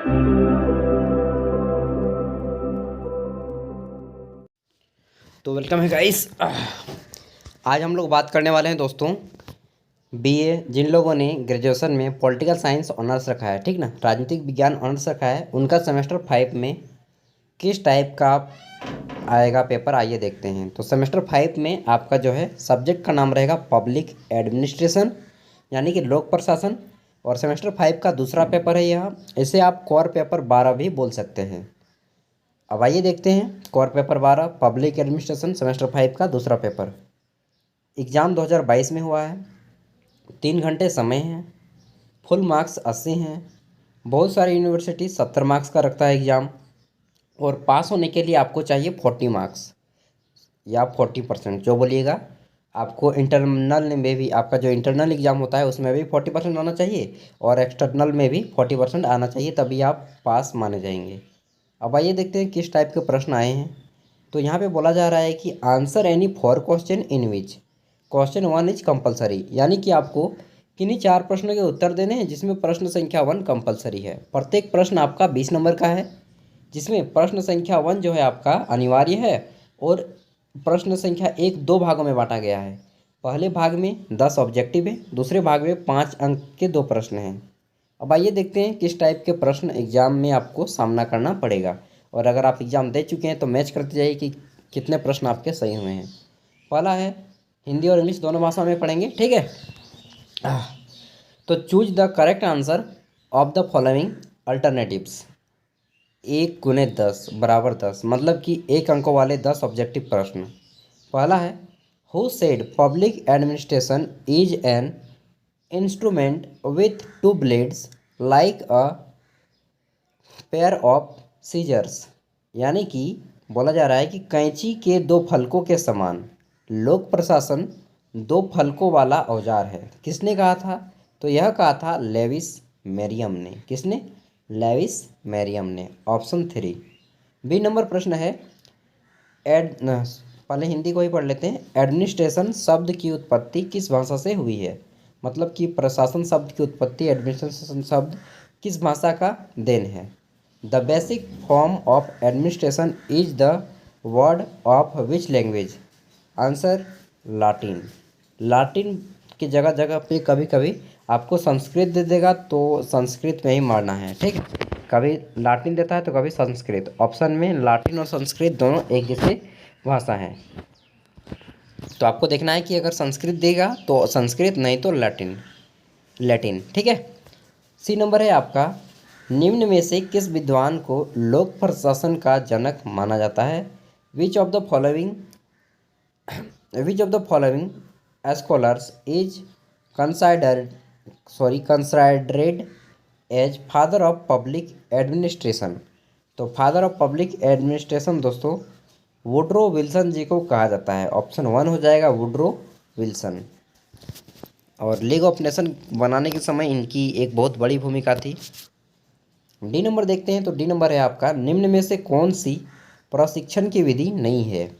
तो वेलकम है गाइस। आज हम लोग बात करने वाले हैं दोस्तों, बीए जिन लोगों ने ग्रेजुएशन में पॉलिटिकल साइंस ऑनर्स रखा है, ठीक ना, राजनीतिक विज्ञान ऑनर्स रखा है, उनका सेमेस्टर 5 में किस टाइप का आएगा पेपर, आइए देखते हैं। तो सेमेस्टर 5 में आपका जो है सब्जेक्ट का नाम रहेगा पब्लिक एडमिनिस्ट्रेशन, यानी कि लोक प्रशासन। और सेमेस्टर 5 का दूसरा पेपर है यह, इसे आप कोर पेपर 12 भी बोल सकते हैं। अब आइए देखते हैं core paper 12 public administration semester 5 का दूसरा पेपर। एग्ज़ाम 2022 में हुआ है, 3 घंटे समय है, फुल मार्क्स 80 हैं। बहुत सारी यूनिवर्सिटी 70 मार्क्स का रखता है एग्ज़ाम, और पास होने के लिए आपको चाहिए 40 मार्क्स या 40% जो बोलिएगा। आपको इंटरनल में भी, आपका जो इंटरनल एग्ज़ाम होता है उसमें भी 40% आना चाहिए, और एक्सटर्नल में भी 40% आना चाहिए, तभी आप पास माने जाएंगे। अब आइए देखते हैं किस टाइप के प्रश्न आए हैं। तो यहाँ पे बोला जा रहा है कि answer any 4 question in which question 1 is compulsory, यानी कि आपको किन्हीं 4 प्रश्नों के उत्तर देने हैं जिसमें प्रश्न संख्या 1 कंपलसरी है। प्रत्येक प्रश्न आपका 20 नंबर का है, जिसमें प्रश्न संख्या 1 जो है आपका अनिवार्य है, और प्रश्न संख्या 1 2 भागों में बांटा गया है। पहले भाग में 10 ऑब्जेक्टिव है, दूसरे भाग में 5 अंक के 2 प्रश्न हैं। अब आइए देखते हैं किस टाइप के प्रश्न एग्जाम में आपको सामना करना पड़ेगा, और अगर आप एग्ज़ाम दे चुके हैं तो मैच करते जाइए कि कितने प्रश्न आपके सही हुए हैं। पहला है, हिंदी और इंग्लिश दोनों भाषा में पढ़ेंगे, ठीक है। तो choose the correct answer of the following alternatives. 1 × 10 = 10, मतलब कि 1 अंकों वाले 10 ऑब्जेक्टिव प्रश्न। पहला है, who said public administration is an instrument with 2 blades like a pair of scissors, यानी कि बोला जा रहा है कि कैंची के 2 फलकों के समान लोक प्रशासन 2 फलकों वाला औजार है। किसने कहा था? तो यह कहा था लेविस मेरियम ने। किसने? लेविस मेरियम ने। ऑप्शन 3। बी नंबर प्रश्न है, पहले हिंदी को ही पढ़ लेते हैं। एडमिनिस्ट्रेशन शब्द की उत्पत्ति किस भाषा से हुई है? मतलब कि प्रशासन शब्द की उत्पत्ति, एडमिनिस्ट्रेशन शब्द किस भाषा का देन है? The basic form of administration is the word of which language? Answer Latin. Latin की जगह जगह पे कभी कभी आपको संस्कृत दे देगा, तो संस्कृत में ही मारना है, ठीक है। कभी लाटिन देता है तो कभी संस्कृत। ऑप्शन में लाटिन और संस्कृत दोनों एक जैसे भाषा हैं, तो आपको देखना है कि अगर संस्कृत देगा तो संस्कृत, नहीं तो लैटिन। लैटिन, ठीक है। सी नंबर है आपका, निम्न में से किस विद्वान को लोक प्रशासन का जनक माना जाता है? Which of the following scholars is considered as father of public administration? तो फादर ऑफ पब्लिक एडमिनिस्ट्रेशन दोस्तों वुड्रो विल्सन जी को कहा जाता है। ऑप्शन 1 हो जाएगा वुड्रो विल्सन। और लीग ऑफ नेशन बनाने के समय इनकी एक बहुत बड़ी भूमिका थी। डी नंबर देखते हैं। तो डी नंबर है आपका, निम्न में से कौन सी प्रशिक्षण की विधि नहीं है?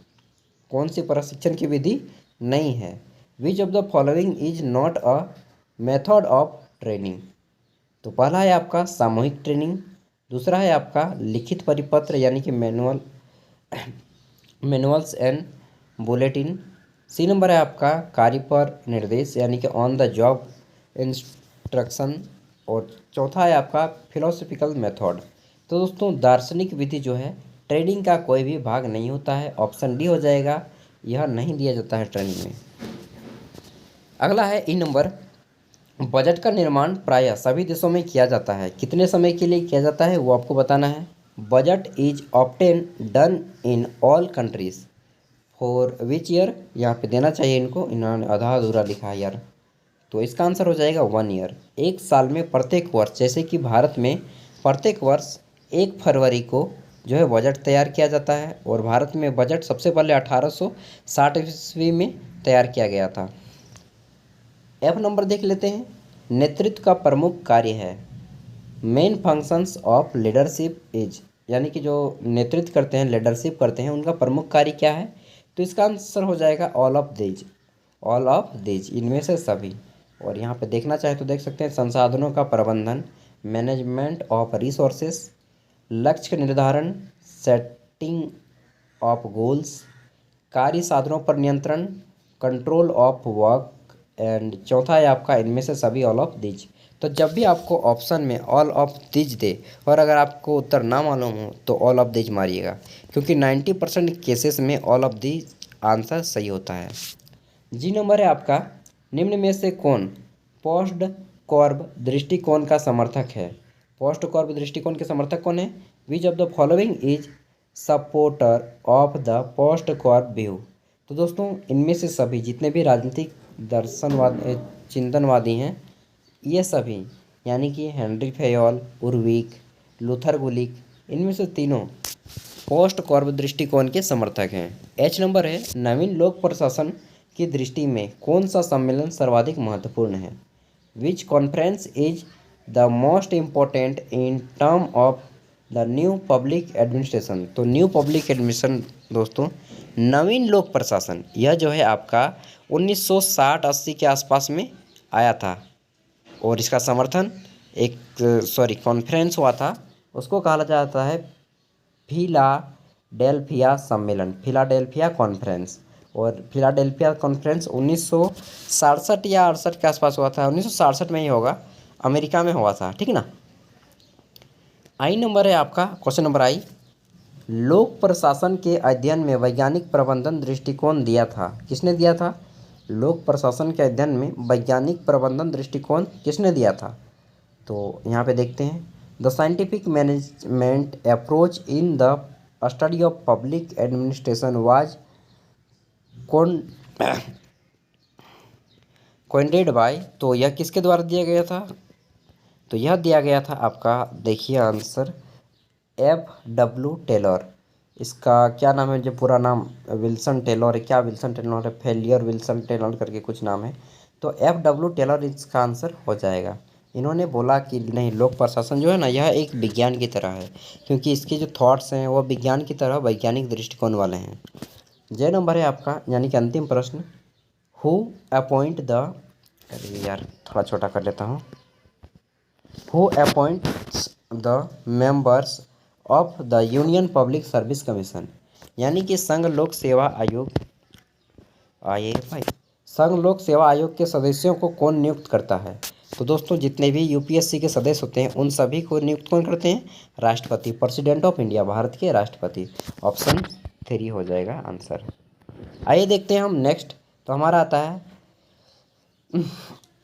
कौन सी प्रशिक्षण की विधि नहीं है? Which of the following is not a method of training? तो पहला है आपका सामूहिक ट्रेनिंग, दूसरा है आपका लिखित परिपत्र यानी कि manuals and bulletin. C number है आपका कार्य पर निर्देश यानी कि ऑन द जॉब इंस्ट्रक्शन। और चौथा है आपका फिलोसफिकल मेथड। तो दोस्तों दार्शनिक विधि जो है ट्रेनिंग का कोई भी भाग नहीं होता है। ऑप्शन डी हो जाएगा, यह नहीं दिया जाता है ट्रेनिंग में। अगला है ई नंबर, बजट का निर्माण प्रायः सभी देशों में किया जाता है। कितने समय के लिए किया जाता है वो आपको बताना है। Budget is often done in all countries for which year? यहाँ पे देना चाहिए इनको, इन्होंने आधा अधूरा लिखा है यार। तो इसका आंसर हो जाएगा 1 ईयर। एक साल में प्रत्येक वर्ष, जैसे कि भारत में प्रत्येक वर्ष 1 फरवरी को जो है बजट तैयार किया जाता है, और भारत में बजट सबसे पहले 1860 ईस्वी में तैयार किया गया था। एफ नंबर देख लेते हैं, नेतृत्व का प्रमुख कार्य है। Main functions of leadership is, यानी कि जो नेतृत्व करते हैं, लीडरशिप करते हैं, उनका प्रमुख कार्य क्या है? तो इसका आंसर हो जाएगा ऑल ऑफ दीज, इनमें से सभी। और यहाँ पे देखना चाहे तो देख सकते हैं, संसाधनों का प्रबंधन, मैनेजमेंट ऑफ रिसोर्सेस, लक्ष्य का निर्धारण, सेटिंग ऑफ गोल्स, कार्य साधनों पर नियंत्रण, कंट्रोल ऑफ वर्क, एंड चौथा है आपका इनमें से सभी ऑल ऑफ दीज। तो जब भी आपको ऑप्शन में ऑल ऑफ दीज दे और अगर आपको उत्तर ना मालूम हो तो ऑल ऑफ दीज मारिएगा, क्योंकि 90% केसेस में ऑल ऑफ दीज आंसर सही होता है। जी नंबर है आपका, निम्न में से कौन पोस्ट कॉर्ब दृष्टिकोण का समर्थक है? पोस्ट कॉर्ब दृष्टिकोण के समर्थक कौन है? Which of the following is supporter of the POSDCORB view? तो दोस्तों इनमें से सभी जितने भी राजनीतिक दर्शनवाद चिंतनवादी हैं ये सभी, यानी कि हेनरी फेयोल, उर्विक, लूथर गुलिक, इनमें से तीनों पोस्ट कॉर्ब दृष्टिकोण के समर्थक हैं। एच नंबर है, नवीन लोक प्रशासन की दृष्टि में कौन सा सम्मेलन सर्वाधिक महत्वपूर्ण है? Which conference is the most important in term of the new public administration? तो न्यू पब्लिक एडमिनिस्ट्रेशन दोस्तों नवीन लोक प्रशासन, यह जो है आपका 1960-80 के आसपास में आया था और इसका समर्थन एक कॉन्फ्रेंस हुआ था, उसको कहा जाता है फिलाडेल्फिया सम्मेलन, फिलाडेल्फिया कॉन्फ्रेंस। और फिलाडेल्फिया कॉन्फ्रेंस 1967 या 68 के आसपास हुआ था, 1967 में ही होगा, अमेरिका में हुआ था, ठीक ना। आई नंबर है आपका, क्वेश्चन नंबर आई, लोक प्रशासन के अध्ययन में वैज्ञानिक प्रबंधन दृष्टिकोण दिया था, किसने दिया था? लोक प्रशासन के अध्ययन में वैज्ञानिक प्रबंधन दृष्टिकोण किसने दिया था? तो यहाँ पे देखते हैं, the scientific management approach in the study of public administration was coined by, तो यह किसके द्वारा दिया गया था? तो यह दिया गया था आपका, देखिए आंसर, F.W. टेलर। इसका क्या नाम है, जो पूरा नाम विल्सन टेलर है, क्या विल्सन टेलर है, फेलियर विल्सन टेलर करके कुछ नाम है, तो F.W. टेलर इसका आंसर हो जाएगा। इन्होंने बोला कि नहीं, लोक प्रशासन जो है ना यह एक विज्ञान की तरह है, क्योंकि इसके जो थॉट्स हैं वो विज्ञान की तरह वैज्ञानिक दृष्टिकोण वाले हैं। जे नंबर है आपका, यानी कि अंतिम प्रश्न, हु अपॉइंट द, अरे यार थोड़ा छोटा कर लेता हूँ, who appoints the members of the union public service commission? यानी कि संघ लोक सेवा आयोग, आइए भाई, संघ लोक सेवा आयोग के सदस्यों को कौन नियुक्त करता है? तो दोस्तों जितने भी यूपीएससी के सदस्य होते हैं उन सभी को नियुक्त कौन करते हैं? राष्ट्रपति, प्रेसिडेंट ऑफ इंडिया, भारत के राष्ट्रपति। ऑप्शन 3 हो जाएगा आंसर। आइए देखते हैं हम नेक्स्ट, तो हमारा आता है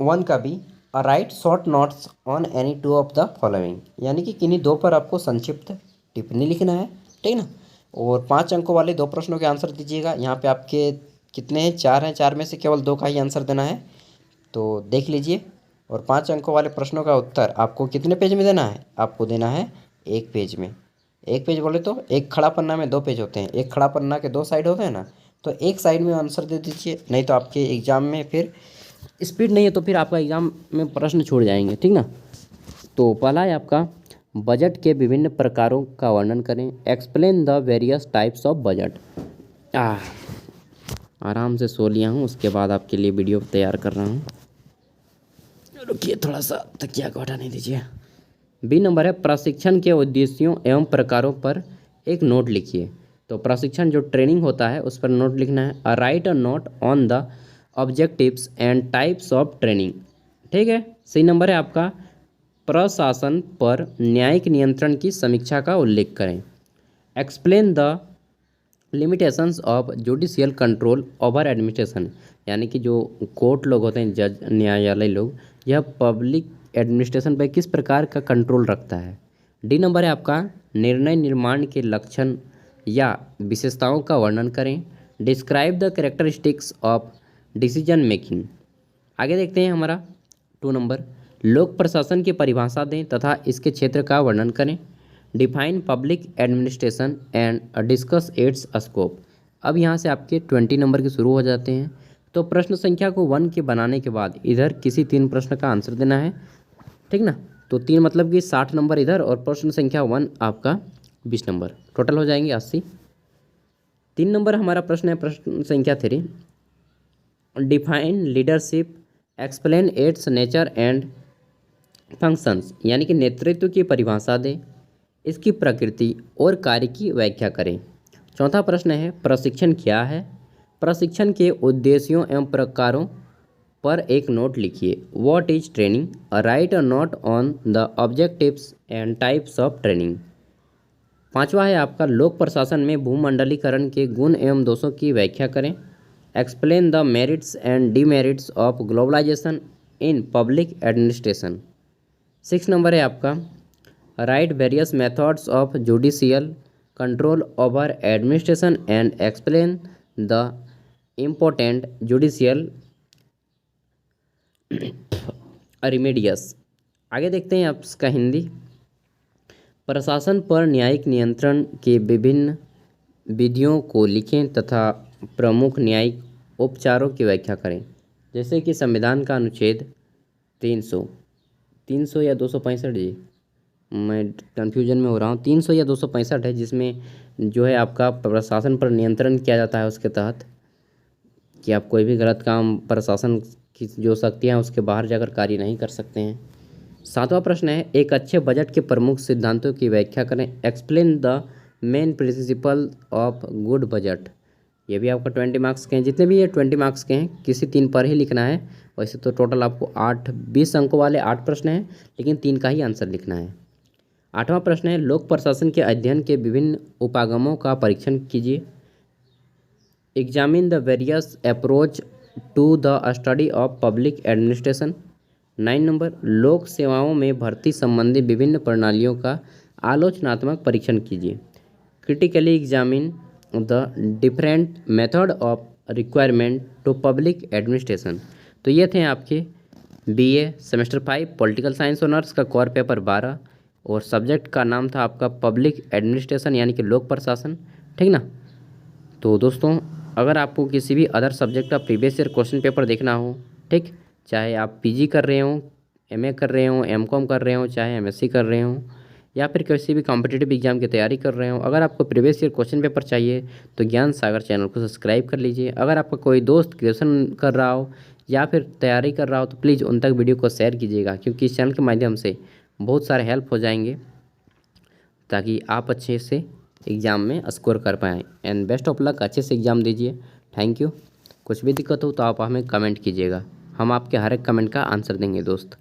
1 का B, write short notes on any 2 of the following, यानी कि किन्हीं 2 पर आपको संक्षिप्त टिप्पणी लिखना है, ठीक ना। और 5 अंकों वाले 2 प्रश्नों के आंसर दीजिएगा। यहाँ पे आपके कितने हैं? 4 हैं, 4 में से केवल 2 का ही आंसर देना है, तो देख लीजिए। और 5 अंकों वाले प्रश्नों का उत्तर आपको कितने पेज में देना है? आपको देना है 1 पेज में। 1 पेज बोले तो एक खड़ा पन्ना में 2 पेज होते हैं, एक खड़ा पन्ना के 2 साइड होते हैं ना, तो एक साइड में आंसर दे दीजिए, नहीं तो आपके एग्जाम में फिर स्पीड नहीं है तो फिर आपका एग्जाम में प्रश्न छूट जाएंगे, ठीक ना। तो पहला है आपका, बजट के विभिन्न प्रकारों का वर्णन करें, explain the various types of budget. आराम से सो लिया हूँ, उसके बाद आपके लिए वीडियो तैयार कर रहा हूँ, रुकिए थोड़ा सा तकिया को हटा नहीं दीजिए। बी नंबर है, प्रशिक्षण के उद्देश्यों एवं प्रकारों पर एक नोट लिखिए। तो प्रशिक्षण जो ट्रेनिंग होता है उस पर नोट लिखना है, right a note on the objectives and types of training, ठीक है। सही नंबर है आपका, प्रशासन पर न्यायिक नियंत्रण की समीक्षा का उल्लेख करें, explain the limitations of judicial control over administration, यानी कि जो कोर्ट लोग होते हैं, जज, न्यायालय लोग, यह पब्लिक एडमिनिस्ट्रेशन पर किस प्रकार का कंट्रोल रखता है। डी नंबर है आपका, निर्णय निर्माण के लक्षण या विशेषताओं का वर्णन करें, describe the characteristics of decision making. आगे देखते हैं हमारा 2 नंबर, लोक प्रशासन की परिभाषा दें तथा इसके क्षेत्र का वर्णन करें, define public administration and discuss it's scope. अब यहाँ से आपके 20 नंबर के शुरू हो जाते हैं, तो प्रश्न संख्या को 1 के बनाने के बाद इधर किसी 3 प्रश्न का आंसर देना है, ठीक ना। तो 3 मतलब कि 60 नंबर इधर और प्रश्न संख्या 1 आपका 20 नंबर, टोटल हो जाएंगे 80। 3 नंबर हमारा प्रश्न है, प्रश्न संख्या 3, define leadership, explain it's nature and functions यानी कि नेतृत्व की परिभाषा दें, इसकी प्रकृति और कार्य की व्याख्या करें। चौथा प्रश्न है प्रशिक्षण क्या है? प्रशिक्षण के उद्देश्यों एवं प्रकारों पर एक नोट लिखिए। What is training? Right a note on the objectives and types of training. पांचवा है आपका लोक प्रशासन में भूमंडलीकरण के गुण एवं दोषों की व्याख्या करें। Explain the merits and demerits of globalisation in public administration. 6 number है आपका right various methods of judicial control over administration and explain the important judicial remedies. आगे देखते हैं आप इसका हिंदी। प्रशासन पर न्यायिक नियंत्रण के विभिन्न विधियों को लिखें तथा प्रमुख न्यायिक उपचारों की व्याख्या करें। जैसे कि संविधान का अनुच्छेद 300 या 265 जी, मैं कन्फ्यूजन में हो रहा हूँ, 300 या 265 है, जिसमें जो है आपका प्रशासन पर नियंत्रण किया जाता है उसके तहत कि आप कोई भी गलत काम प्रशासन की जो शक्तियाँ हैं उसके बाहर जाकर कार्य नहीं कर सकते हैं। 7वां प्रश्न है एक अच्छे बजट के प्रमुख सिद्धांतों की व्याख्या करें। Explain the main principle of good budget. ये भी आपका 20 मार्क्स के हैं, जितने भी ये 20 मार्क्स के हैं, किसी 3 पर ही लिखना है। वैसे तो टोटल आपको 20 अंकों वाले 8 प्रश्न हैं, लेकिन 3 का ही आंसर लिखना है। 8वां प्रश्न है लोक प्रशासन के अध्ययन के विभिन्न उपागमों का परीक्षण कीजिए। Examine the various approach to the study of public administration. 9 number लोक सेवाओं में भर्ती संबंधी विभिन्न प्रणालियों का आलोचनात्मक परीक्षण कीजिए। Critically examine the different method of requirement to public administration. तो ये थे आपके BA semester 5 political science honours का कोर पेपर 12 और सब्जेक्ट का नाम था आपका पब्लिक एडमिनिस्ट्रेशन यानी कि लोक प्रशासन, ठीक ना। तो दोस्तों अगर आपको किसी भी अदर सब्जेक्ट का प्रीवियस ईयर क्वेश्चन पेपर देखना हो, ठीक, चाहे आप पीजी कर रहे हो, एमए कर रहे हो, एमकॉम कर रहे हो, चाहे एमएससी कर रहे हो, या फिर किसी भी कॉम्पिटिटिव एग्जाम की तैयारी कर रहे हो, अगर आपको प्रीवियस ईयर क्वेश्चन पेपर चाहिए तो ज्ञान सागर चैनल को सब्सक्राइब कर लीजिए। अगर आपका कोई दोस्त ग्रेजुएशन कर रहा हो या फिर तैयारी कर रहा हो तो प्लीज़ उन तक वीडियो को शेयर कीजिएगा, क्योंकि इस चैनल के माध्यम से बहुत सारे हेल्प हो जाएंगे ताकि आप अच्छे से एग्ज़ाम में स्कोर कर पाएँ। एंड बेस्ट ऑफ लक, अच्छे से एग्ज़ाम दीजिए। Thank you. कुछ भी दिक्कत हो तो आप हमें कमेंट कीजिएगा, हम आपके हर एक कमेंट का आंसर देंगे दोस्त।